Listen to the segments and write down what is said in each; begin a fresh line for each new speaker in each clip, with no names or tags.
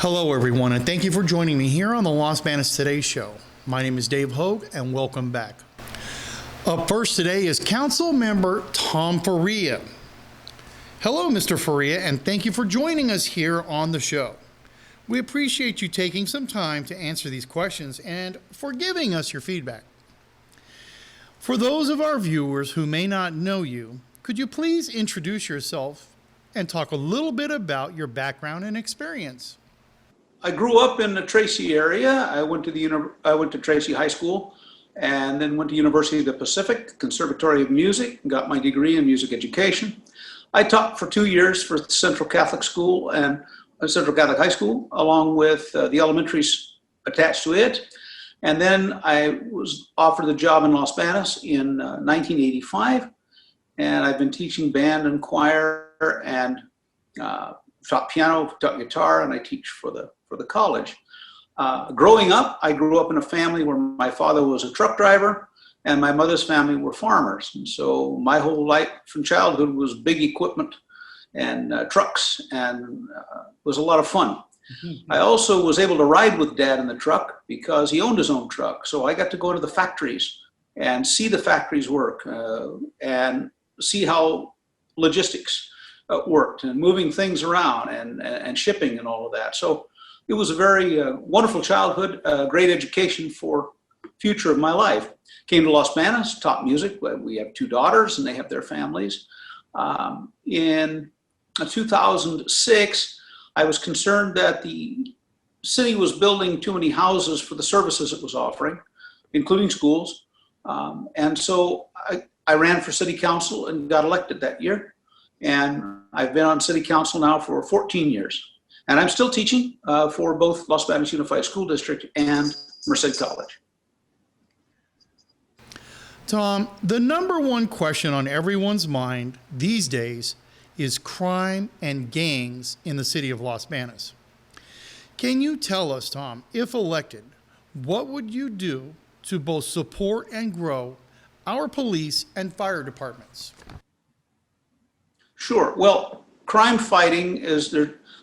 Hello, everyone, and thank you for joining me here on the Los Banos Today Show. My name is Dave Hogue, and welcome back. Up first today is Council Member Tom Faria. Hello, Mr. Faria, and thank you for joining us here on the show. We appreciate you taking some time to answer these questions and for giving us your feedback. For those of our viewers who may not know you, could you please introduce yourself and talk a little bit about your background and experience?
I grew up in the Tracy area. I went to Tracy High School and then went to University of the Pacific, Conservatory of Music, and got my degree in music education. I taught for 2 years for Central Catholic School and Central Catholic High School, along with the elementaries attached to it. And then I was offered a job in Los Banos in 1985. And I've been teaching band and choir and taught piano, taught guitar, and I teach for the college. Growing up, I grew up in a family where my father was a truck driver and my mother's family were farmers. And so my whole life from childhood was big equipment and trucks, and was a lot of fun. I also was able to ride with Dad in the truck because he owned his own truck. So I got to go to the factories and see the factories work and see how logistics worked and moving things around and shipping and all of that. So it was a very wonderful childhood, great education for future of my life. Came to Los Banos, taught music. We have 2 daughters and they have their families. In 2006, I was concerned that the city was building too many houses for the services it was offering, including schools. And so I ran for city council and got elected that year. And I've been on city council now for 14 years. And I'm still teaching for both Los Banos Unified School District and Merced College.
Tom, the number one question on everyone's mind these days is crime and gangs in the city of Los Banos. Can you tell us, Tom, if elected, what would you do to both support and grow our police and fire departments?
Sure. Well, crime fighting is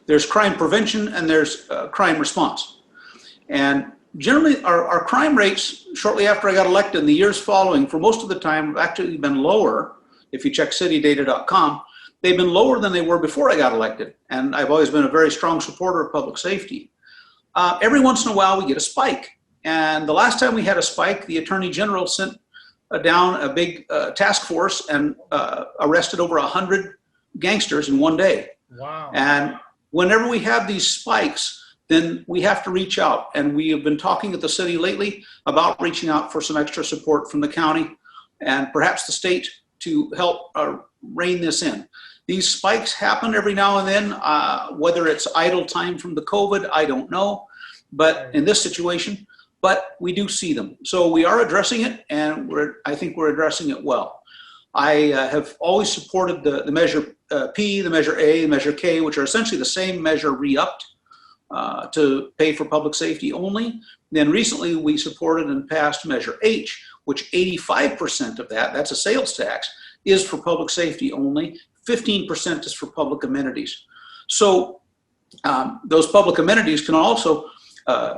there's crime prevention and there's crime response. And generally our crime rates shortly after I got elected in the years following, for most of the time, have actually been lower. If you check citydata.com, they've been lower than they were before I got elected. And I've always been a very strong supporter of public safety. Every once in a while we get a spike. And the last time we had a spike, the Attorney General sent down a big task force and arrested over 100 gangsters in one day.
Wow.
And whenever we have these spikes, then we have to reach out. And we have been talking at the city lately about reaching out for some extra support from the county and perhaps the state to help rein this in. These spikes happen every now and then, whether it's idle time from the COVID, I don't know, but in this situation, but we do see them. So we are addressing it, and I think we're addressing it well. I have always supported the measure P, the measure A, the measure K, which are essentially the same measure re-upped to pay for public safety only. Then recently we supported and passed measure H, which 85% of that's a sales tax, is for public safety only. 15% is for public amenities. So those public amenities can also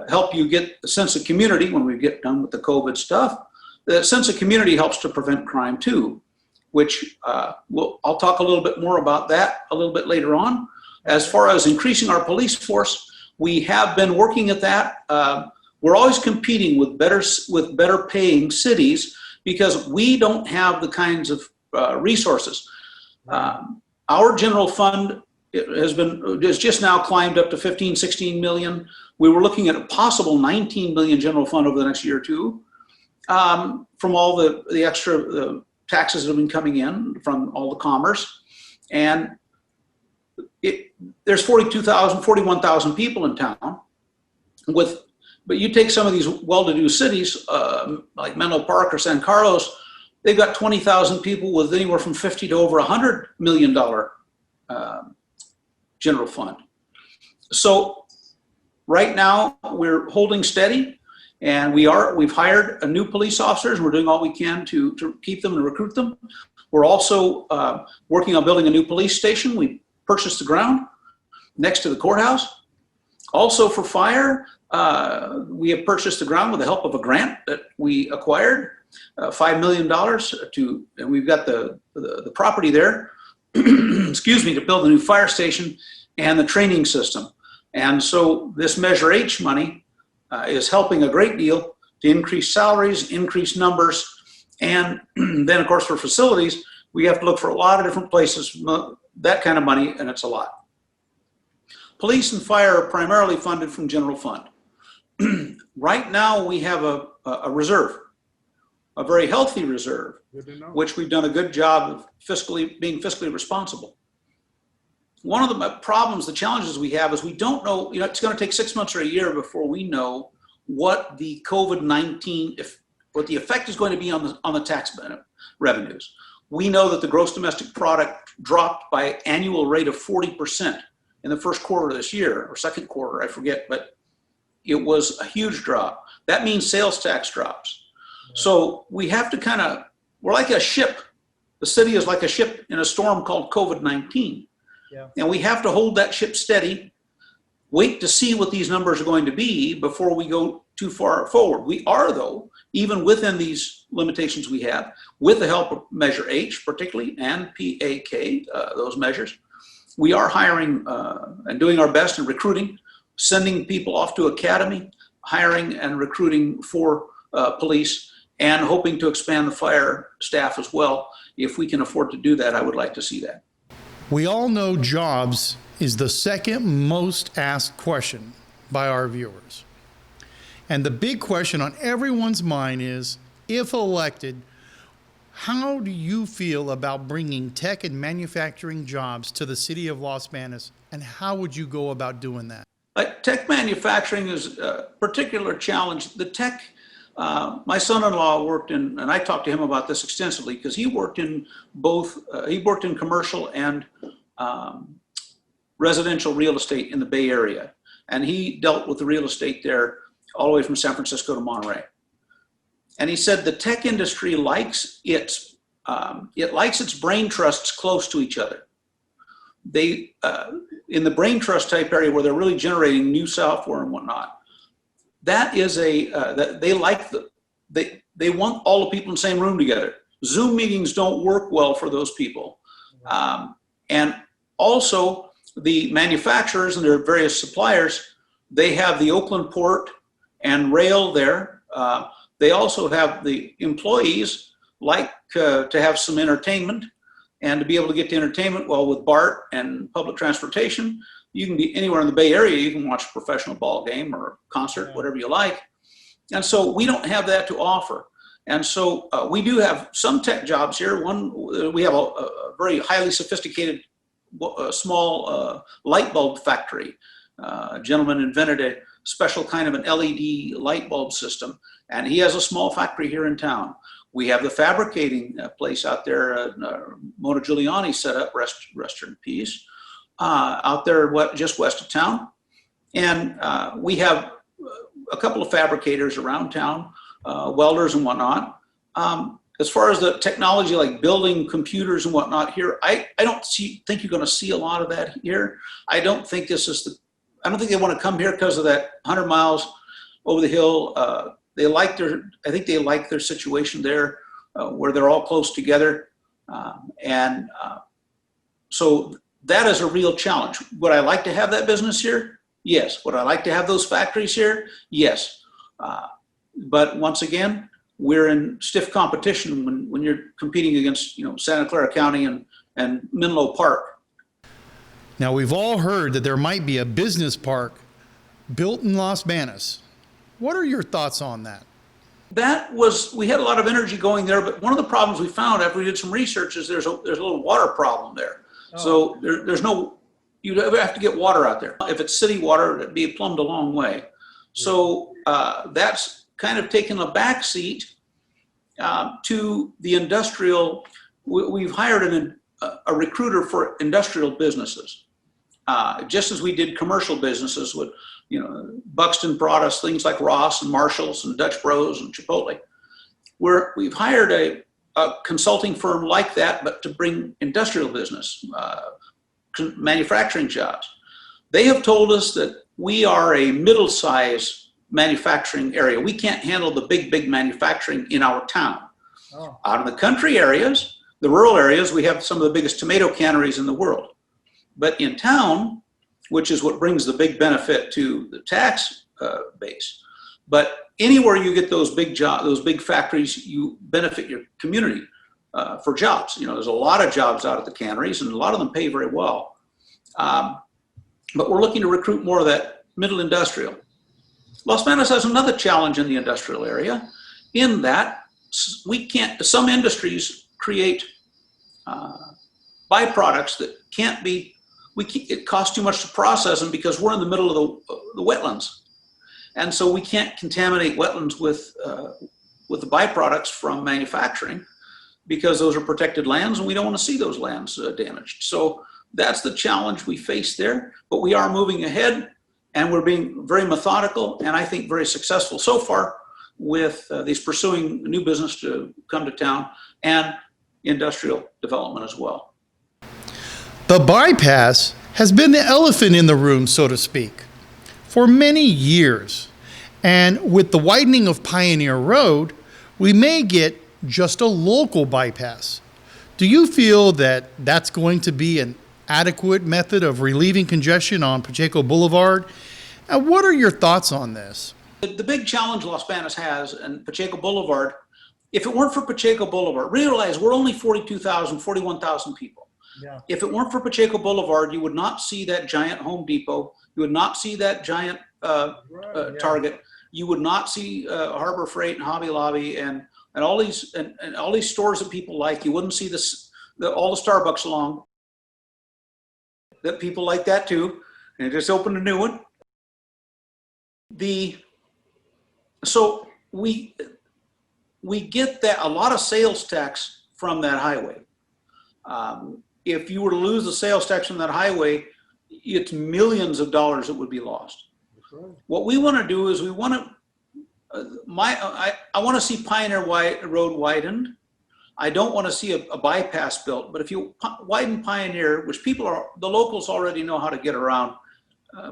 help you get a sense of community when we get done with the COVID stuff. The sense of community helps to prevent crime too, which I'll talk a little bit more about that a little bit later on. As far as increasing our police force, we have been working at that. We're always competing with better paying cities because we don't have the kinds of resources. Our general fund has just now climbed up to 15, 16 million. We were looking at a possible 19 million general fund over the next year or two from all the extra taxes that have been coming in from all the commerce. And there's 41,000 people in town but you take some of these well-to-do cities like Menlo Park or San Carlos, they've got 20,000 people with anywhere from 50 to over $100 million general fund. So right now we're holding steady, and we've hired a new police officers. We're doing all we can to keep them and recruit them. We're also working on building a new police station. We purchased the ground next to the courthouse. Also for fire, we have purchased the ground with the help of a grant that we acquired, $5 million and we've got the property there, excuse me, to build a new fire station and the training system. And so this Measure H money is helping a great deal to increase salaries, increase numbers, and then of course for facilities, we have to look for a lot of different places, that kind of money, and it's a lot. Police and fire are primarily funded from general fund. Right now we have a reserve, a very healthy reserve, which we've done a good job of being fiscally responsible. One of the problems, the challenges we have is we don't know, it's going to take 6 months or a year before we know what the COVID-19, what the effect is going to be on the tax revenues. We know that the gross domestic product dropped by annual rate of 40% in the first quarter of this year, or second quarter, I forget, but it was a huge drop. That means sales tax drops. Right. So we have to we're like a ship. The city is like a ship in a storm called COVID-19. Yeah. And we have to hold that ship steady, wait to see what these numbers are going to be before we go too far forward. We are, though, even within these limitations we have, with the help of Measure H particularly, and PAK, those measures, we are hiring and doing our best in recruiting, sending people off to academy, hiring and recruiting for police, and hoping to expand the fire staff as well. If we can afford to do that, I would like to see that.
We all know jobs is the second most asked question by our viewers. And the big question on everyone's mind is, if elected, how do you feel about bringing tech and manufacturing jobs to the city of Los Banos, and how would you go about doing that?
Tech manufacturing is a particular challenge. The tech, my son-in-law worked in, and I talked to him about this extensively because he worked in both, he worked in commercial and residential real estate in the Bay Area. And he dealt with the real estate there all the way from San Francisco to Monterey. And he said the tech industry likes its brain trusts close to each other. They, in the brain trust type area where they're really generating new software and whatnot, that is that they like they want all the people in the same room together. Zoom meetings don't work well for those people. And also the manufacturers and their various suppliers, they have the Oakland port and rail there. They also have the employees like to have some entertainment and to be able to get to entertainment. Well, with BART and public transportation, you can be anywhere in the Bay Area. You can watch a professional ball game or concert, whatever you like. And so we don't have that to offer. And so we do have some tech jobs here. One, we have a very highly sophisticated small light bulb factory. A gentleman invented a special kind of an LED light bulb system, and he has a small factory here in town. We have the fabricating place out there, Mona Giuliani set up, rest in peace, out there just west of town. And we have a couple of fabricators around town, welders and whatnot. As far as the technology like building computers and whatnot here, I don't think you're going to see a lot of that here. I don't think I don't think they want to come here because of that 100 miles over the hill. I think they like their situation there, where they're all close together. So that is a real challenge. Would I like to have that business here? Yes. Would I like to have those factories here? Yes. But once again, we're in stiff competition when you're competing against, Santa Clara County and Menlo Park.
Now, we've all heard that there might be a business park built in Los Banos. What are your thoughts on that?
We had a lot of energy going there, but one of the problems we found after we did some research is there's a little water problem there. Oh. So you'd have to get water out there. If it's city water, it'd be plumbed a long way. Yeah. So that's kind of taken a back seat to the industrial. We've hired a recruiter for industrial businesses, just as we did commercial businesses with, Buxton brought us things like Ross and Marshalls and Dutch Bros and Chipotle. We've hired a consulting firm like that, but to bring industrial business, manufacturing jobs. They have told us that we are a middle-size manufacturing area. We can't handle the big manufacturing in our town.
Oh.
Out in the country areas, the rural areas, we have some of the biggest tomato canneries in the world. But in town, which is what brings the big benefit to the tax base, but anywhere you get those big jobs, those big factories, you benefit your community for jobs. You know, there's a lot of jobs out at the canneries, and a lot of them pay very well. But we're looking to recruit more of that middle industrial. Los Banos has another challenge in the industrial area, in that we can't. Some industries create byproducts that can't be. It costs too much to process them because we're in the middle of the wetlands, and so we can't contaminate wetlands with the byproducts from manufacturing, because those are protected lands, and we don't want to see those lands damaged. So that's the challenge we face there. But we are moving ahead, and we're being very methodical, and I think very successful so far with these pursuing new business to come to town and industrial development as well.
The bypass has been the elephant in the room, so to speak, for many years. And with the widening of Pioneer Road, we may get just a local bypass. Do you feel that that's going to be an adequate method of relieving congestion on Pacheco Boulevard? And what are your thoughts on this?
The big challenge Los Banos has, and Pacheco Boulevard, if it weren't for Pacheco Boulevard, realize we're only 41,000 people.
Yeah.
If it weren't for Pacheco Boulevard, you would not see that giant Home Depot. You would not see that giant Target. You would not see Harbor Freight and Hobby Lobby and all these and all these stores that people like. You wouldn't see all the Starbucks along. That people like that too. And it just opened a new one. So we get that a lot of sales tax from that highway. If you were to lose the sales tax from that highway, it's millions of dollars that would be lost. Right. What we want to do is we want to, I want to see Pioneer Road widened. I don't want to see a bypass built, but if you widen Pioneer, which the locals already know how to get around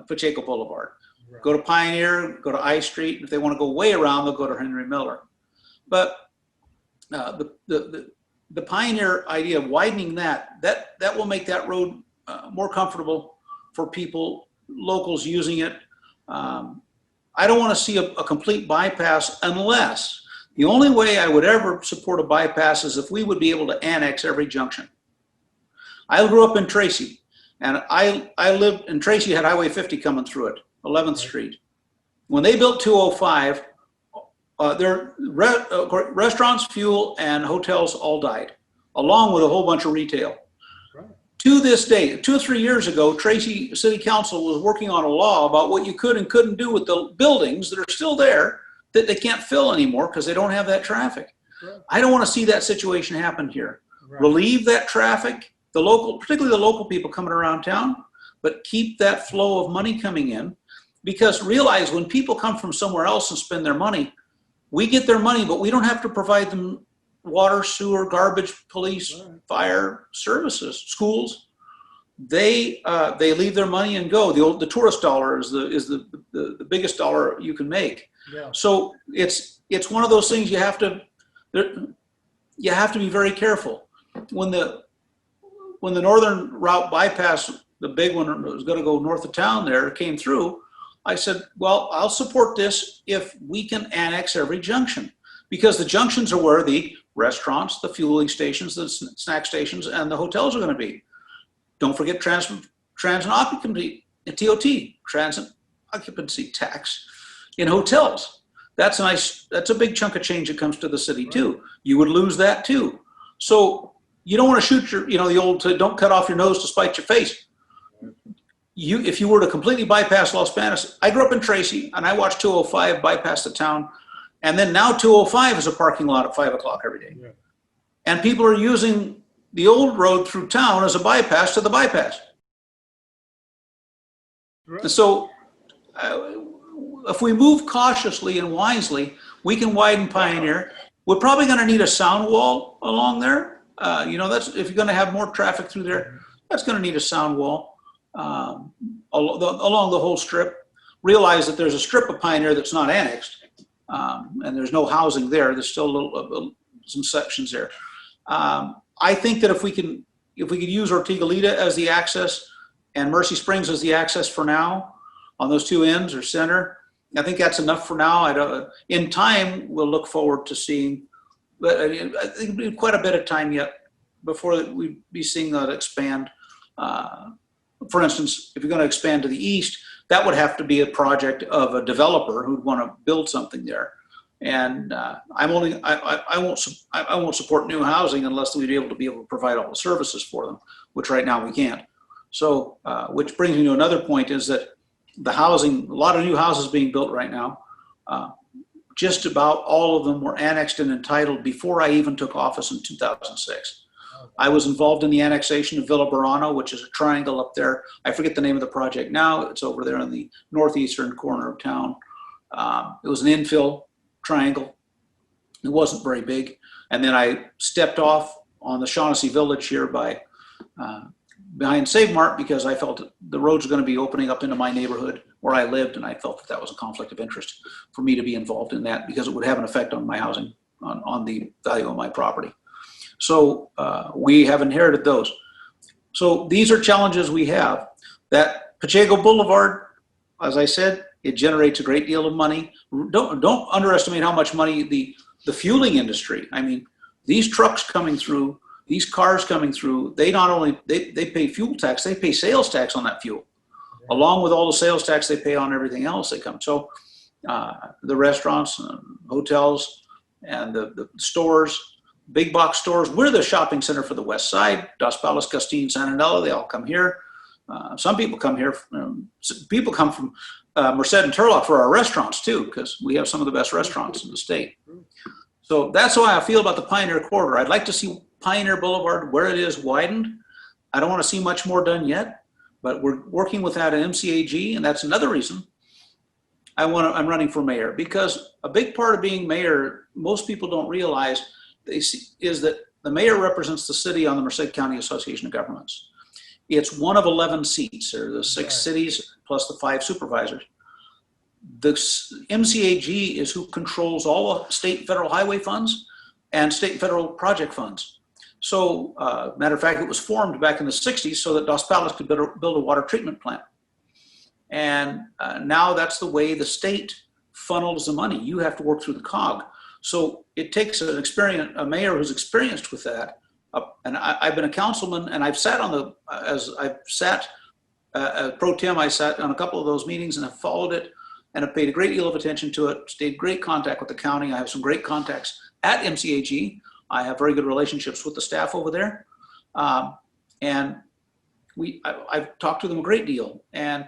Pacheco Boulevard. Right. Go to Pioneer, go to I Street. If they want to go way around, they'll go to Henry Miller. But the Pioneer idea of widening that will make that road more comfortable for people, locals using it. I don't want to see a complete bypass unless the only way I would ever support a bypass is if we would be able to annex every junction. I grew up in Tracy, and I lived in Tracy, had Highway 50 coming through it, 11th Street. When they built 205, their restaurants, fuel, and hotels all died, along with a whole bunch of retail. Right. To this day, 2 or 3 years ago, Tracy City Council was working on a law about what you could and couldn't do with the buildings that are still there that they can't fill anymore because they don't have that traffic. Right. I don't want to see that situation happen here. Right. Relieve that traffic, particularly the local people coming around town, but keep that flow of money coming in, because realize when people come from somewhere else and spend their money, we get their money, but we don't have to provide them water, sewer, garbage, police, right. Fire services, schools. They leave their money and go. The tourist dollar is the biggest dollar you can make. Yeah. So it's one of those things you have to be very careful. When the northern route bypass, the big one was going to go north of town there, came through, I said, well, I'll support this if we can annex every junction, because the junctions are where the restaurants, the fueling stations, the snack stations, and the hotels are going to be. Don't forget transit occupancy, TOT, transit occupancy tax in hotels. That's a big chunk of change that comes to the city too. You would lose that too. So you don't want to shoot the old, don't cut off your nose to spite your face. If you were to completely bypass Los Banos, I grew up in Tracy and I watched 205 bypass the town, and then now 205 is a parking lot at 5 o'clock every day. Yeah. And people are using the old road through town as a bypass to the bypass. Right. And so if we move cautiously and wisely, we can widen Pioneer. We're probably going to need a sound wall along there. That's if you're going to have more traffic through there, that's going to need a sound wall. along the whole strip. Realize that there's a strip of Pioneer that's not annexed, and there's no housing there. There's still some sections there. I think that if we could use Ortigalita as the access and Mercy Springs as the access for now on those two ends or center, I think that's enough for now. In time, we'll look forward to seeing, but I think it'll be quite a bit of time yet before we'd be seeing that expand. For instance, if you're going to expand to the east, that would have to be a project of a developer who'd want to build something there. And I won't support new housing unless we'd be able to provide all the services for them, which right now we can't. So, which brings me to another point, is that the housing, a lot of new houses being built right now, just about all of them were annexed and entitled before I even took office in 2006. I was involved in the annexation of Villa Burano, which is a triangle up there. I forget the name of the project now. It's over there in the northeastern corner of town. It was an infill triangle. It wasn't very big. And then I stepped off on the Shaughnessy Village here behind Save Mart, because I felt the roads were going to be opening up into my neighborhood where I lived, and I felt that was a conflict of interest for me to be involved in that, because it would have an effect on my housing, on the value of my property. So we have inherited those. So these are challenges we have. That Pacheco Boulevard, as I said, it generates a great deal of money. Don't underestimate how much money the fueling industry. I mean, these trucks coming through, these cars coming through, they not only they pay fuel tax, they pay sales tax on that fuel, along with all the sales tax they pay on everything else they come. So the restaurants, hotels, and the stores, big box stores. We're the shopping center for the West Side. Dos Palos, Castine, San Anelo, they all come here. Some people come here. People come from Merced and Turlock for our restaurants too, because we have some of the best restaurants in the state. So that's how I feel about the Pioneer Corridor. I'd like to see Pioneer Boulevard, where it is, widened. I don't want to see much more done yet, but we're working with that at MCAG, and that's another reason I'm running for mayor, because a big part of being mayor, most people don't realize, is that the mayor represents the city on the Merced County Association of Governments. It's one of 11 seats. There are the 6 cities plus the 5 supervisors. The MCAG is who controls all the state and federal highway funds and state and federal project funds. So, matter of fact, it was formed back in the 60s so that Dos Palos could build a water treatment plant. And now that's the way the state funnels the money. You have to work through the COG. So it takes a mayor who's experienced with that. And I've been a councilman, and I've sat pro tem, I sat on a couple of those meetings and have followed it and have paid a great deal of attention to it, stayed great contact with the county. I have some great contacts at MCAG. I have very good relationships with the staff over there. And I've talked to them a great deal. And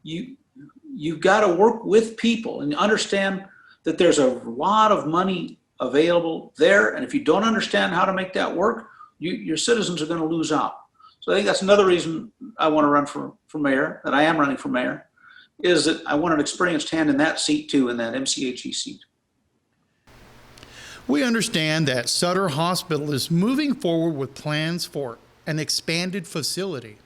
you've got to work with people and understand that there's a lot of money available there. And if you don't understand how to make that work, your citizens are going to lose out. So I think that's another reason I want to run for mayor, that I am running for mayor, is that I want an experienced hand in that seat too, in that MCAG seat.
We understand that Sutter Hospital is moving forward with plans for an expanded facility.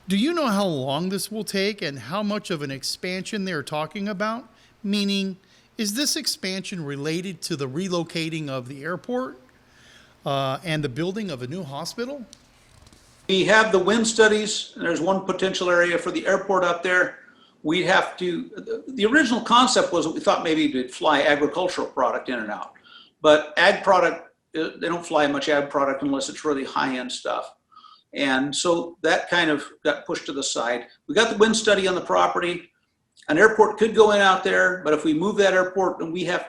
Do you know how long this will take and how much of an expansion they're talking about? Meaning, is this expansion related to the relocating of the airport and the building of a new hospital?
We have the wind studies, and there's one potential area for the airport up there. We'd have to, the original concept was that we thought maybe we'd fly agricultural product in and out. But ag product, they don't fly much ag product unless it's really high-end stuff. And so that kind of got pushed to the side. We got the wind study on the property. An airport could go in out there, but if we move that airport, and we have,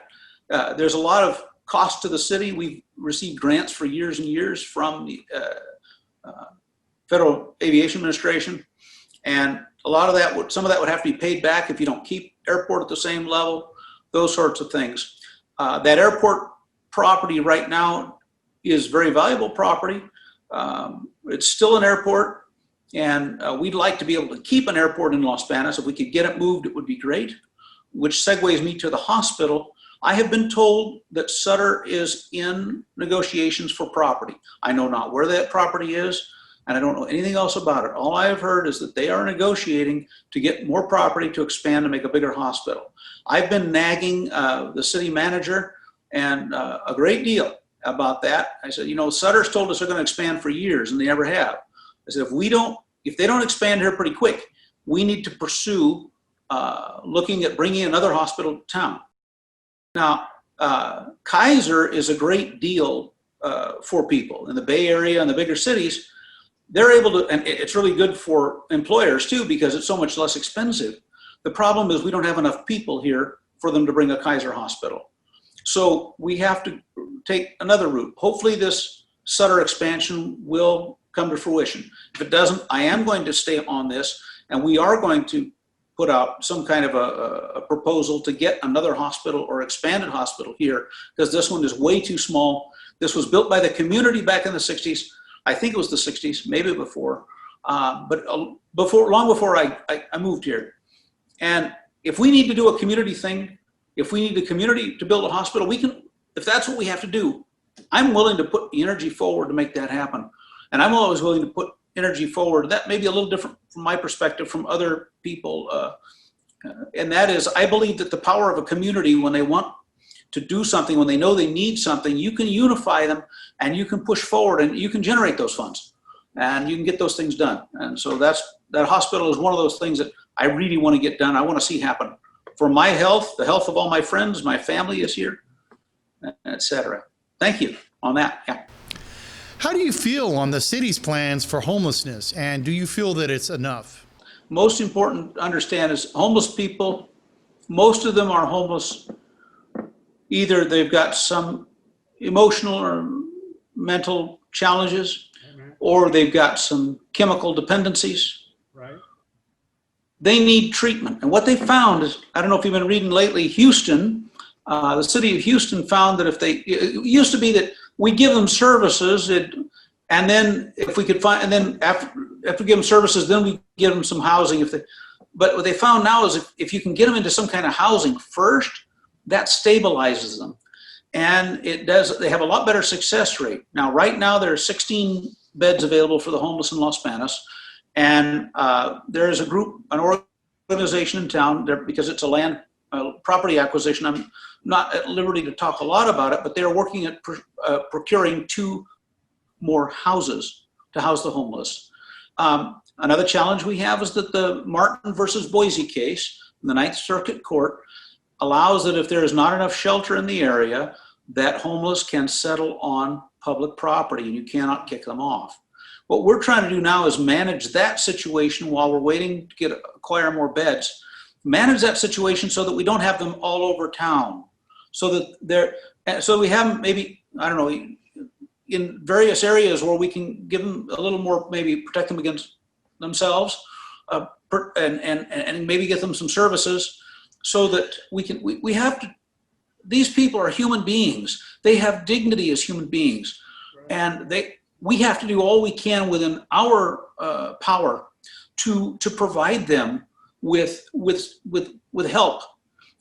there's a lot of cost to the city. We've received grants for years and years from the Federal Aviation Administration. And a lot of that, some of that would have to be paid back if you don't keep airport at the same level, those sorts of things. That airport property right now is very valuable property. It's still an airport, and we'd like to be able to keep an airport in Los Banos. If we could get it moved, it would be great, which segues me to the hospital. I have been told that Sutter is in negotiations for property. I know not where that property is. and I don't know anything else about it. All I have heard is that they are negotiating to get more property to expand and make a bigger hospital. I've been nagging the city manager and a great deal about that. I said, Sutter's told us they're going to expand for years, and they never have. I said, if they don't expand here pretty quick, we need to pursue looking at bringing another hospital to town. Now, Kaiser is a great deal for people in the Bay Area and the bigger cities. They're able to, and it's really good for employers too, because it's so much less expensive. The problem is we don't have enough people here for them to bring a Kaiser hospital. So we have to take another route. Hopefully this Sutter expansion will come to fruition. If it doesn't, I am going to stay on this, and we are going to put out some kind of a proposal to get another hospital or expanded hospital here, because this one is way too small. This was built by the community back in the 60s. I think it was the 60s, maybe before, but long before I moved here. And if we need to do a community thing, if we need the community to build a hospital, we can, if that's what we have to do, I'm willing to put the energy forward to make that happen. And I'm always willing to put energy forward. That may be a little different from my perspective from other people. And that is, I believe that the power of a community, when they want to do something, when they know they need something, you can unify them and you can push forward and you can generate those funds and you can get those things done. And so that hospital is one of those things that I really want to get done. I want to see happen for my health, the health of all my friends, my family is here, etc. Thank you on that. Yeah.
How do you feel on the city's plans for homelessness, and do you feel that it's enough?
Most important to understand is homeless people, most of them are homeless. Either they've got some emotional or mental challenges, or they've got some chemical dependencies.
Right.
They need treatment. And what they found is, I don't know if you've been reading lately, Houston, the city of Houston found that it used to be that we give them services, and then if we could find, and then after we give them services, then we give them some housing. But what they found now is if you can get them into some kind of housing first, that stabilizes them, and they have a lot better success rate. Now, right now there are 16 beds available for the homeless in Los Banos, and there is an organization in town there, because it's a property acquisition. I'm not at liberty to talk a lot about it, but they're working at procuring 2 more houses to house the homeless. Another challenge we have is that the Martin versus Boise case in the Ninth Circuit Court allows that if there is not enough shelter in the area, that homeless can settle on public property and you cannot kick them off. What we're trying to do now is manage that situation while we're waiting to acquire more beds. Manage that situation so that we don't have them all over town. So we have maybe, I don't know, in various areas where we can give them a little more, maybe protect them against themselves, and maybe get them some services so that we have to, these people are human beings. They have dignity as human beings. Right. And we have to do all we can within our power to provide them with help.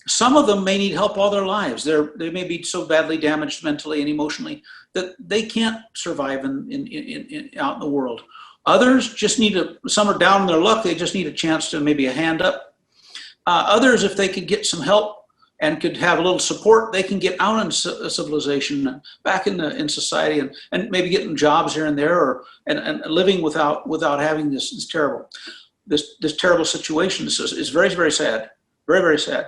Some of them may need help all their lives. They may be so badly damaged mentally and emotionally that they can't survive out in the world. Others just some are down in their luck. They just need a chance to maybe a hand up. Others, if they could get some help and could have a little support, they can get out in civilization, back in society, and maybe getting jobs here and there, and living without having this terrible situation. This is very, very sad. Very, very sad.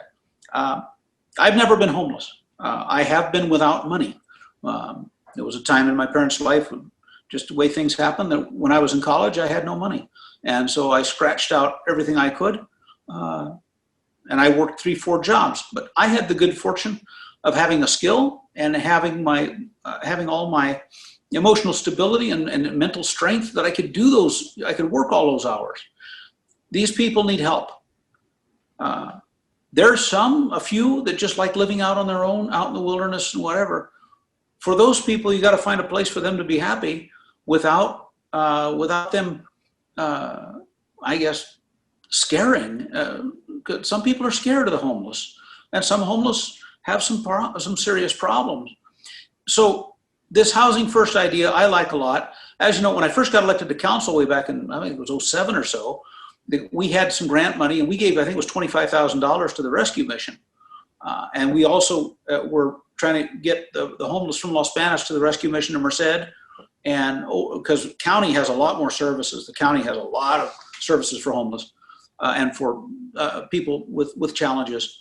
I've never been homeless. I have been without money. There was a time in my parents' life, just the way things happened, that when I was in college, I had no money. And so I scratched out everything I could. And I worked 3-4 jobs. But I had the good fortune of having a skill and having all my emotional stability and mental strength that I could I could work all those hours. These people need help. There's a few that just like living out on their own, out in the wilderness and whatever. For those people, you got to find a place for them to be happy without them, I guess, scaring. Some people are scared of the homeless, and some homeless have some serious problems. So this housing first idea I like a lot. as you know, when I first got elected to council way back in, I think it was '07 or so, we had some grant money, and we gave, I think it was $25,000 to the rescue mission. And we also were trying to get the homeless from Los Banos to the rescue mission in Merced. And because county has a lot more services. The county has a lot of services for homeless and for people with challenges.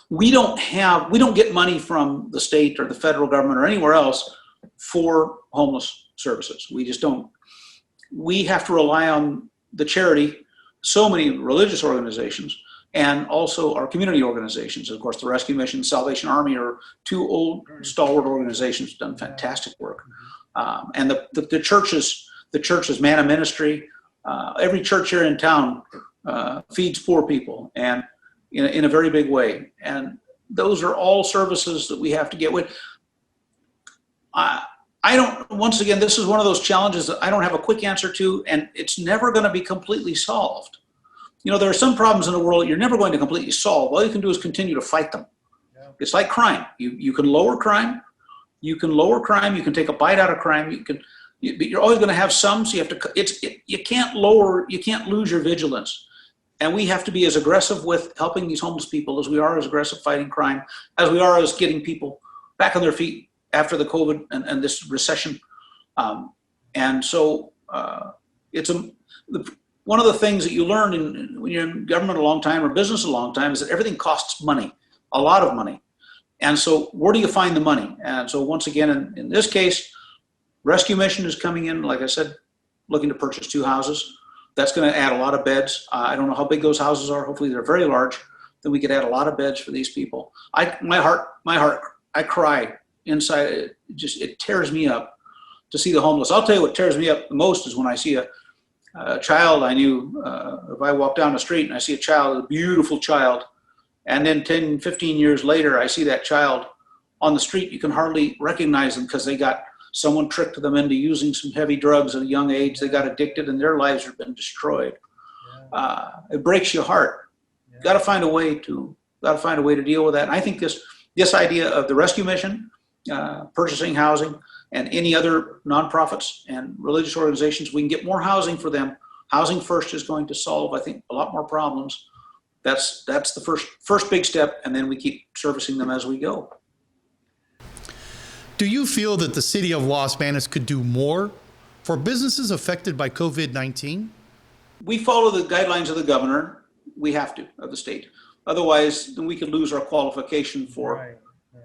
We don't get money from the state or the federal government or anywhere else for homeless services. We just don't. We have to rely on the charity, so many religious organizations, and also our community organizations. Of course, the Rescue Mission, Salvation Army are two old stalwart organizations who've done fantastic work. And the churches, Man of Ministry, every church here in town feeds poor people, and in a very big way. And those are all services that we have to get with. I don't, once again, this is one of those challenges that I don't have a quick answer to, and it's never going to be completely solved. You know, there are some problems in the world you're never going to completely solve. All you can do is continue to fight them. Yeah. It's like crime. You can lower crime. You can take a bite out of crime. But you're always going to have some, so you have to, you can't lose your vigilance. And we have to be as aggressive with helping these homeless people as we are as aggressive fighting crime, as we are as getting people back on their feet after the COVID and this recession. And so one of the things that you learn when you're in government a long time or business a long time is that everything costs money, a lot of money. And so where do you find the money? And so once again, in this case, Rescue Mission is coming in, like I said, looking to purchase 2 houses. That's going to add a lot of beds. I don't know how big those houses are. Hopefully they're very large. Then we could add a lot of beds for these people. My heart, I cry inside. It tears me up to see the homeless. I'll tell you what tears me up the most is when I see a child I knew. If I walk down the street and I see a child, a beautiful child, and then 10, 15 years later, I see that child on the street, you can hardly recognize them because they got someone tricked them into using some heavy drugs at a young age. They got addicted and their lives have been destroyed. It breaks your heart. Yeah. Got to find a way to deal with that. And I think this idea of the Rescue Mission, purchasing housing, and any other nonprofits and religious organizations, we can get more housing for them. Housing first is going to solve, I think, a lot more problems. That's the first big step, and then we keep servicing them as we go.
Do you feel that the city of Los Banos could do more for businesses affected by COVID-19?
We follow the guidelines of the governor. We have to, of the state. Otherwise, then we could lose our qualification for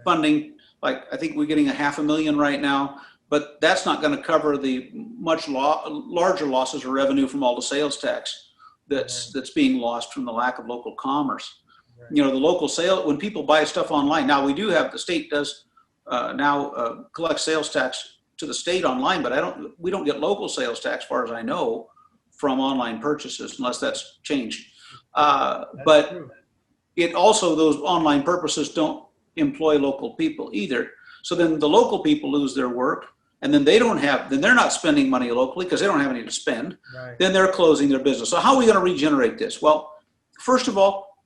funding. Like, I think we're getting $500,000 right now, but that's not going to cover the much larger losses of revenue from all the sales tax that's being lost from the lack of local commerce. Right. You know, the local sale, when people buy stuff online, now we do have, the state does collect sales tax to the state online, but we don't get local sales tax, as far as I know, from online purchases, unless that's changed. But true. It also, those online purchases don't employ local people either. So then the local people lose their work, and then they're not spending money locally because they don't have any to spend. Right. Then they're closing their business. So how are we going to regenerate this? Well, first of all,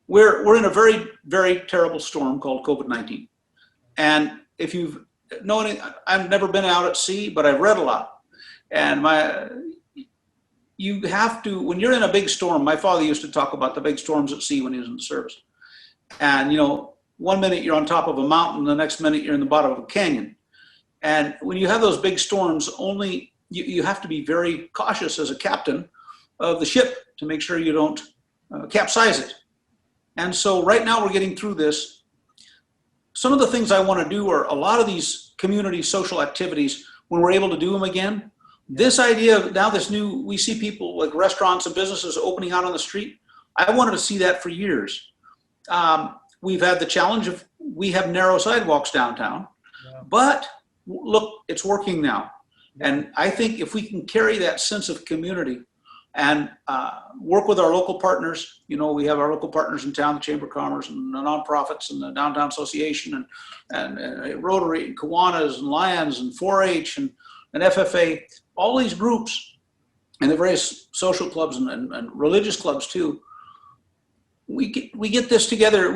we're in a very, very terrible storm called COVID-19. And if you've known, I've never been out at sea, but I've read a lot. And you have to, when you're in a big storm, my father used to talk about the big storms at sea when he was in the service. And, you know, one minute you're on top of a mountain, the next minute you're in the bottom of a canyon. And when you have those big storms, you have to be very cautious as a captain of the ship to make sure you don't capsize it. And so right now we're getting through this. Some of the things I want to do are a lot of these community social activities when we're able to do them again. This idea of now we see people like restaurants and businesses opening out on the street. I wanted to see that for years. We've had the challenge of, we have narrow sidewalks downtown, but look, it's working now. And I think if we can carry that sense of community and work with our local partners, you know, we have our local partners in town, the Chamber of Commerce and the nonprofits and the Downtown Association and Rotary and Kiwanis and Lions and 4-H and FFA, all these groups and the various social clubs and religious clubs too. We get this together.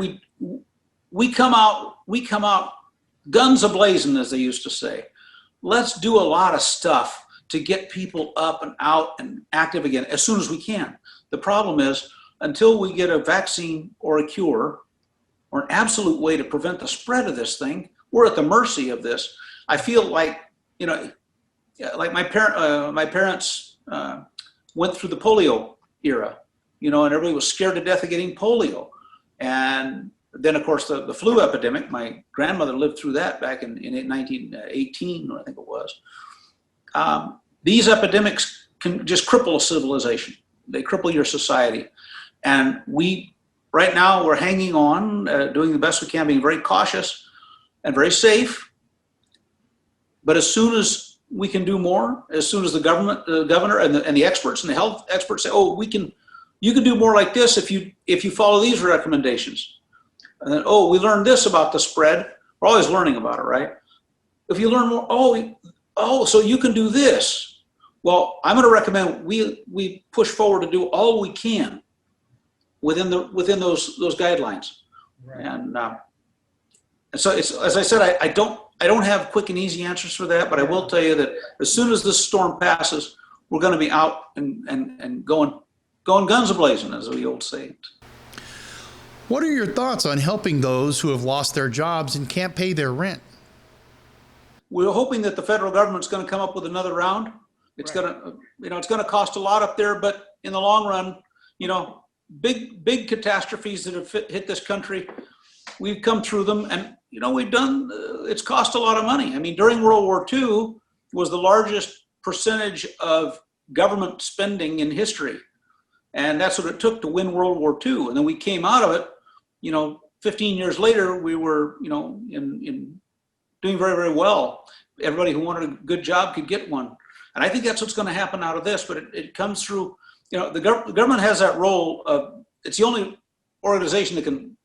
We come out guns a-blazing, as they used to say. let's do a lot of stuff to get people up and out and active again as soon as we can. The problem is, until we get a vaccine or a cure or an absolute way to prevent the spread of this thing, we're at the mercy of this. I feel like, like my parents went through the polio era, and everybody was scared to death of getting polio. And then, of course, the flu epidemic, my grandmother lived through that back in 1918, I think it was. These epidemics can just cripple a civilization. They cripple your society. And right now, we're hanging on, doing the best we can, being very cautious and very safe. But as soon as we can do more, as soon as the governor and the experts and the health experts say, oh, you can do more like this if you follow these recommendations. And then, oh, we learned this about the spread. We're always learning about it, right? If you learn more, so you can do this. Well, I'm going to recommend we push forward to do all we can within those guidelines. Right. And so it's, as I said, I don't have quick and easy answers for that, but I will tell you that as soon as this storm passes, we're going to be out and going guns a-blazing, as the old saying.
What are your thoughts on helping those who have lost their jobs and can't pay their rent?
We're hoping that the federal government's going to come up with another round. It's right. It's going to cost a lot up there, but in the long run, big catastrophes that have hit this country, we've come through them, and it's cost a lot of money. I mean, during World War II was the largest percentage of government spending in history, and that's what it took to win World War II. And then we came out of it. 15 years later, we were in doing very, very well. Everybody who wanted a good job could get one. And I think that's what's going to happen out of this, but it comes through, the government has that role of, it's the only organization that can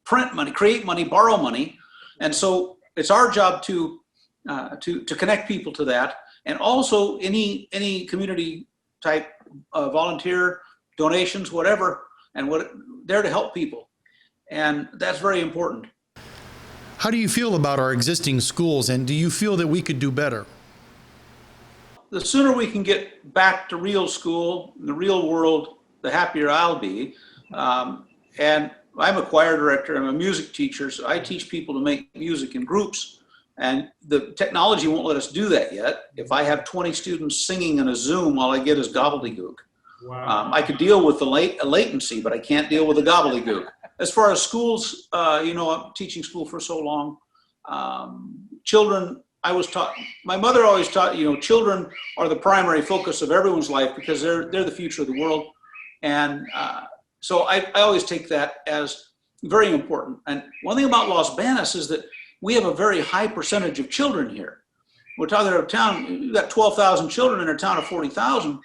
print money, create money, borrow money. And so it's our job to connect people to that. And also any community type volunteer donations, whatever, and there to help people. And that's very important.
How do you feel about our existing schools, and do you feel that we could do better?
The sooner we can get back to real school, the real world, the happier I'll be. And I'm a choir director, I'm a music teacher, so I teach people to make music in groups. And the technology won't let us do that yet. If I have 20 students singing in a Zoom, all I get is gobbledygook. Wow. I could deal with the latency, but I can't deal with the gobbledygook. As far as schools, I'm teaching school for so long. Children, my mother always taught, children are the primary focus of everyone's life because they're the future of the world. And so I always take that as very important. And one thing about Los Banos is that we have a very high percentage of children here. We're talking about a town, you've got 12,000 children in a town of 40,000.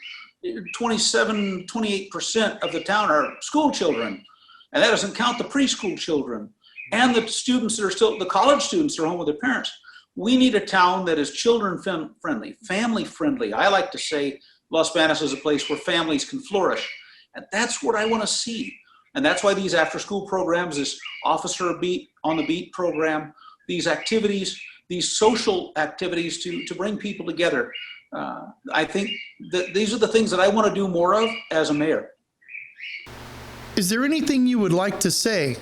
28% of the town are school children. And that doesn't count the preschool children and the students that are still, the college students that are home with their parents. We need a town that is children friendly, family friendly. I like to say Los Banos is a place where families can flourish. And that's what I want to see. And that's why these after school programs, this officer on the beat program, these activities, these social activities to bring people together. I think that these are the things that I want to do more of as a mayor.
Is there anything you would like to say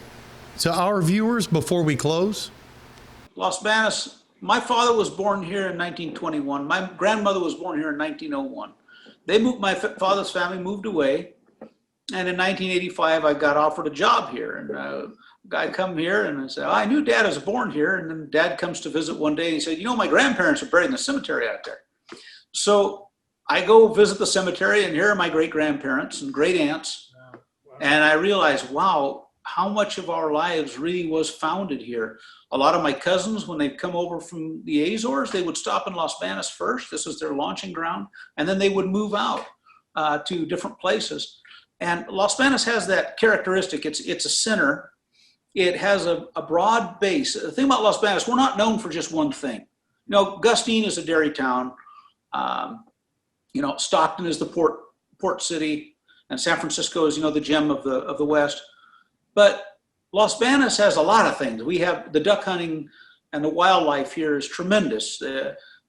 to our viewers before we close?
Los Banos, my father was born here in 1921. My grandmother was born here in 1901. My father's family moved away. And in 1985, I got offered a job here. And I come here and I said, I knew Dad was born here. And then Dad comes to visit one day and he said, my grandparents are buried in the cemetery out there. So I go visit the cemetery and here are my great grandparents and great aunts. And I realized, wow, how much of our lives really was founded here. A lot of my cousins, when they'd come over from the Azores, they would stop in Los Banos first. This is their launching ground. And then they would move out to different places. And Los Banos has that characteristic. It's a center. It has a broad base. The thing about Los Banos, we're not known for just one thing. Gustine is a dairy town. Stockton is the port city. And San Francisco is, the gem of the West. But Los Banos has a lot of things. We have the duck hunting and the wildlife here is tremendous.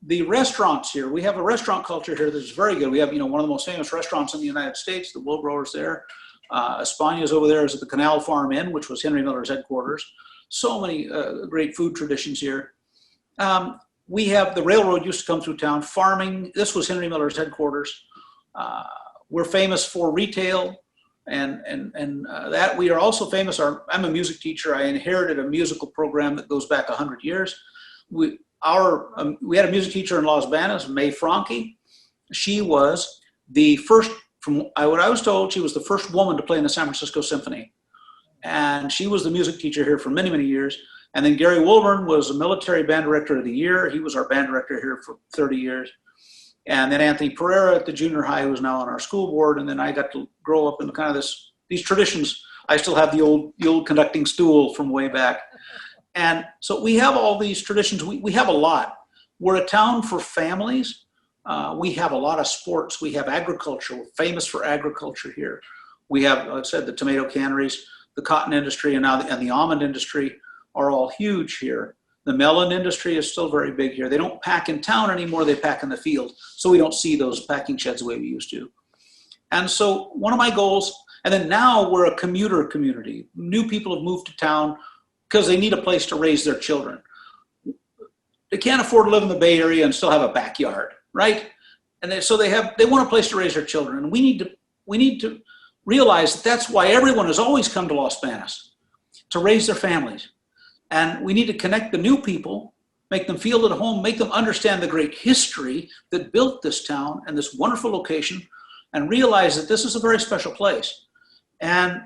The restaurants here, we have a restaurant culture here that's very good. We have, one of the most famous restaurants in the United States, the Wool Growers there. Espana's over there is at the Canal Farm Inn, which was Henry Miller's headquarters. So many great food traditions here. We have, the railroad used to come through town. Farming, this was Henry Miller's headquarters. We're famous for retail, and that we are also famous. I'm a music teacher. I inherited a musical program that goes back 100 years. We had a music teacher in Los Banos, Mae Franke. She was the first, from what I was told, she was the first woman to play in the San Francisco Symphony. And she was the music teacher here for many, many years. And then Gary Wilburn was a military band director of the year. He was our band director here for 30 years. And then Anthony Pereira at the junior high, who is now on our school board. And then I got to grow up in kind of these traditions. I still have the old conducting stool from way back. And so we have all these traditions. We have a lot. We're a town for families. We have a lot of sports. We have agriculture. We're famous for agriculture here. We have, like I said, the tomato canneries, the cotton industry, and the almond industry are all huge here. The melon industry is still very big here. They don't pack in town anymore. They pack in the field. So we don't see those packing sheds the way we used to. And so one of my goals, and then now we're a commuter community. New people have moved to town because they need a place to raise their children. They can't afford to live in the Bay Area and still have a backyard, right? And they want a place to raise their children. And we need to realize that that's why everyone has always come to Los Banos, to raise their families. And we need to connect the new people, make them feel at home, make them understand the great history that built this town and this wonderful location, and realize that this is a very special place. And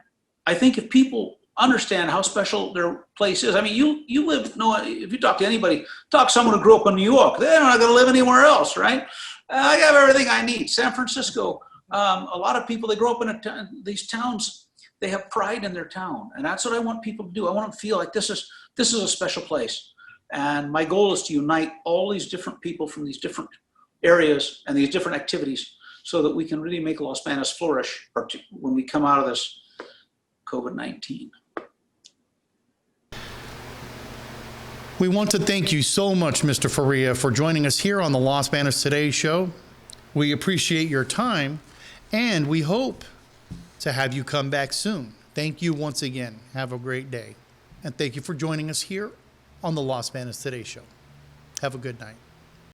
I think if people understand how special their place is, I mean, you live, if you talk to anybody, talk to someone who grew up in New York, they're not going to live anywhere else, right? I have everything I need. San Francisco, a lot of people, they grow up in these towns, they have pride in their town. And that's what I want people to do. I want them to feel like this is a special place. And my goal is to unite all these different people from these different areas and these different activities so that we can really make Los Banos flourish when we come out of this COVID-19.
We want to thank you so much, Mr. Faria, for joining us here on the Los Banos Today show. We appreciate your time, and we hope to have you come back soon. Thank you once again. Have a great day. And thank you for joining us here on the Los Banos Today show. Have a good night.